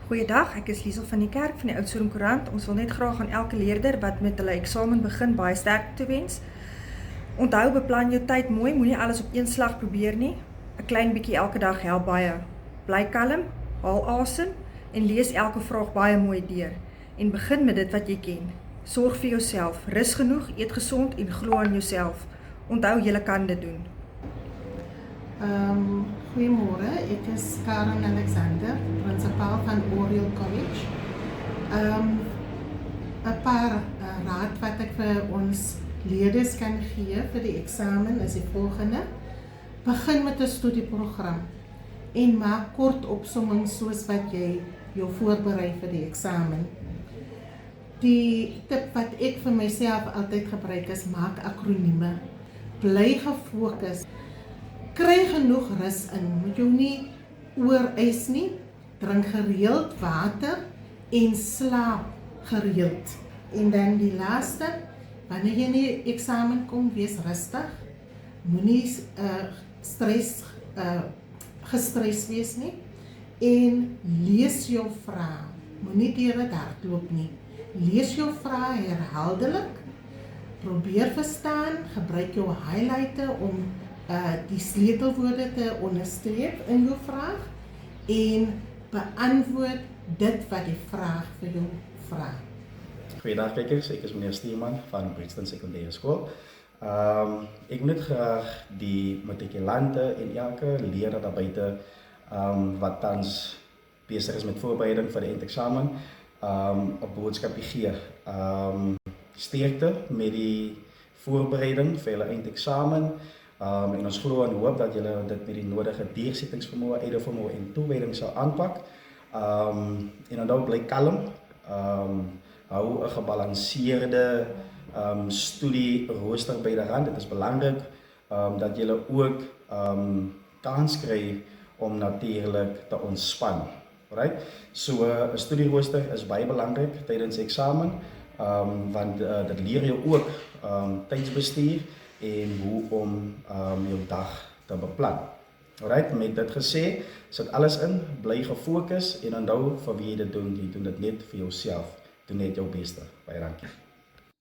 Goeiedag, ek is Liesel van die Kerk van die Oudtshoorn Koerant. Ons wil net graag aan elke leerder wat met hulle eksamen begin baie sterkte toewens. Onthou, beplan jou tyd mooi, moenie alles op een slag probeer nie. 'n Klein bietjie elke dag help baie. Bly kalm, haal asem en lees elke vraag baie mooi deur. En begin met dit wat jy ken. Sorg vir jouself, rus genoeg, eet gesond en glo aan jouself. Onthou, jy kan dit doen. Goeiemôre, ek is Karen Alexander, principaal van Oriel College. 'n paar raad wat ek vir ons leerders kan gee vir die eksamen is die volgende. Begin met 'n studieprogram en maak kort opsommings soos wat jy jou voorberei vir die eksamen. Die tip wat ek vir myself altyd gebruik is, maak akronieme. Bly gefokus. Kry genoeg rus in, moet jou nie ooreis nie, drink gereeld water en slaap gereeld. En dan die laaste, wanneer jy in die eksamen kom, wees rustig, moenie gestres wees nie, en lees jou vrae, moenie deur dit hardloop nie. Lees jou vrae herhaaldelik, probeer verstaan, gebruik jou highlighter om die sleutelwoorde te onderstreep in jou vraag en beantwoord dit wat die vraag vir jou vra. Goeiedag kijkers, ek is meneer Stierman van Brixton Secundaire School. Ek wil net graag die matriculante en elke leerder daar buite wat tans bezig is met voorbereiding vir die eindexamen, 'n boodskapie gee. Sterkte met die voorbereiding vir hulle eindexamen. En ons glo en hoop dat julle dit met die nodige deursettingsvermoë, ydervermoë en toewyding sal aanpak. En onthou, bly kalm. Hou 'n gebalanseerde studierooster byderhand. Dit is belangrik dat julle ook kans kry om natuurlik te ontspan. Alright? So 'n studierooster is baie belangrik tydens eksamen, want dit leer jou ook tydsbestuur en hoe om jou dag te beplan. Alright, met dit gesê, sit alles in, bly gefokus en onthou vir wie jy dit doen dit net vir jouself. Doen net jou beste. Baie dankie.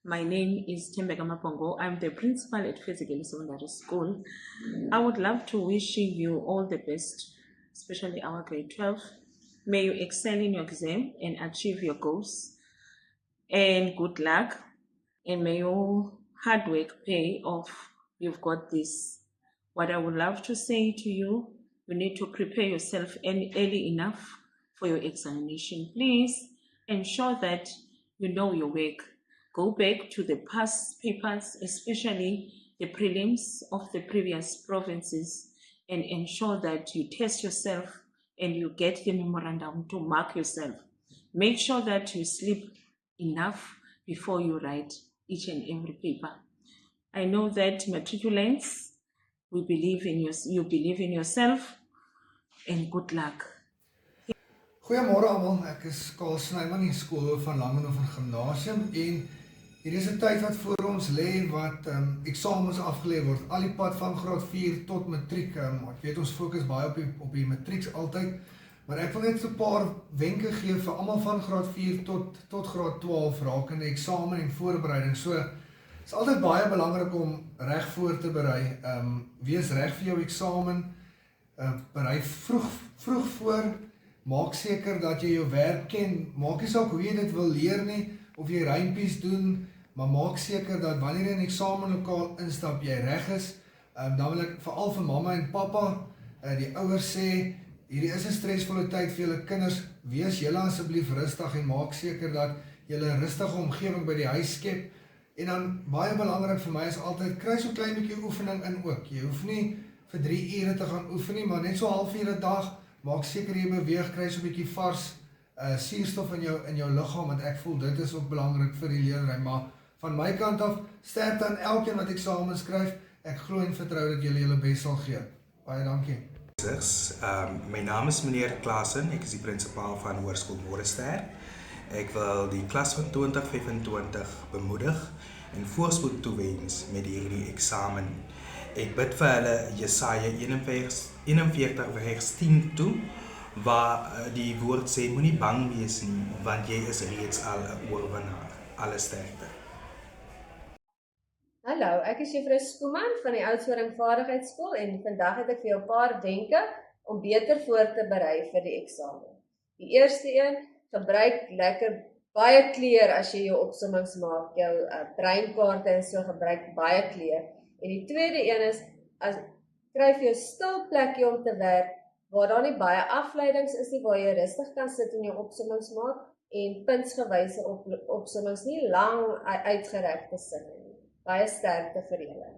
My name is Tembeka Mapongo. I'm the principal at Fezekile Secondary School. I would love to wish you all the best, especially our grade 12. May you excel in your exam and achieve your goals. And good luck. And may your hard work pay off. You've got this. What I would love to say to you, you need to prepare yourself early enough for your examination. Please ensure that you know your work. Go back to the past papers, especially the prelims of the previous provinces, and ensure that you test yourself and you get the memorandum to mark yourself. Make sure that you sleep enough before you write each and every paper. I know that matriculants, you believe in yourself, and good luck. Goeiemôre almal, ek is Karl Snyman, die skoolhoof van Langehoven Gimnasium en hier is 'n tyd wat voor ons lê wat eksamens afgelê word, al die pad van graad 4 tot matriek. Ek weet ons fokus baie op die matrieks altyd, maar ek wil net so 'n paar wenke gee vir almal van graad 4 tot graad 12 rakende eksamen en voorbereiding. So is altyd baie belangrik om reg voor te berei. Wees reg vir jou eksamen. Berei vroeg voor. Maak seker dat jy jou werk ken. Maak nie saak hoe jy dit wil leer nie, of jy rympies doen, maar maak seker dat wanneer jy in 'n eksamenlokaal instap, jy reg is. Dan wil ek veral vir mamma en pappa, die ouers sê, hierdie is 'n stresvolle tyd vir julle kinders. Wees julle asseblief rustig en maak seker dat julle 'n rustige omgewing by die huis skep. En dan baie belangrik vir my is altyd, kry so klein bietjie oefening in ook. Jy hoef nie vir 3 ure te gaan oefen nie, maar net so 'n halfuur 'n dag. Maak seker jy beweeg, kry so 'n bietjie vars suurstof in jou liggaam, want ek voel dit is ook belangrik vir die leerdery. Maar van my kant af, sterkte aan elkeen wat eksamen skryf. Ek glo en vertrou dat julle julle bes sal gee. Baie dankie. My naam is meneer Klaasen, ek is die principaal van Hoërskool Morester. Ek wil die klas van 2025 bemoedig en voorspoed toewens met hierdie eksamen. Ek bid vir hulle Jesaja 41 vers 10 toe, waar die woord sê moenie bang wees nie, want jy is reeds al 'n oorwinnaar. Alle sterkte. Hallo, ek is juffrou Skooman van die Oudtshoorn Vaardigheidsskool en vandag het ek vir jou 'n paar wenke om beter voor te berei vir die eksamen. Die eerste een, gebruik lekker baie kleur as jy jou opsommings maak, jou breinkaarte en so gebruik baie kleur. En die tweede een is, kry vir jou stil plekkie om te werk, waar daar nie baie afleidings is nie, waar jy rustig kan sit en jou opsommings maak, en puntsgewyse opsommings nie lang uitgerek te sit nie. Baie sterkte vir julle.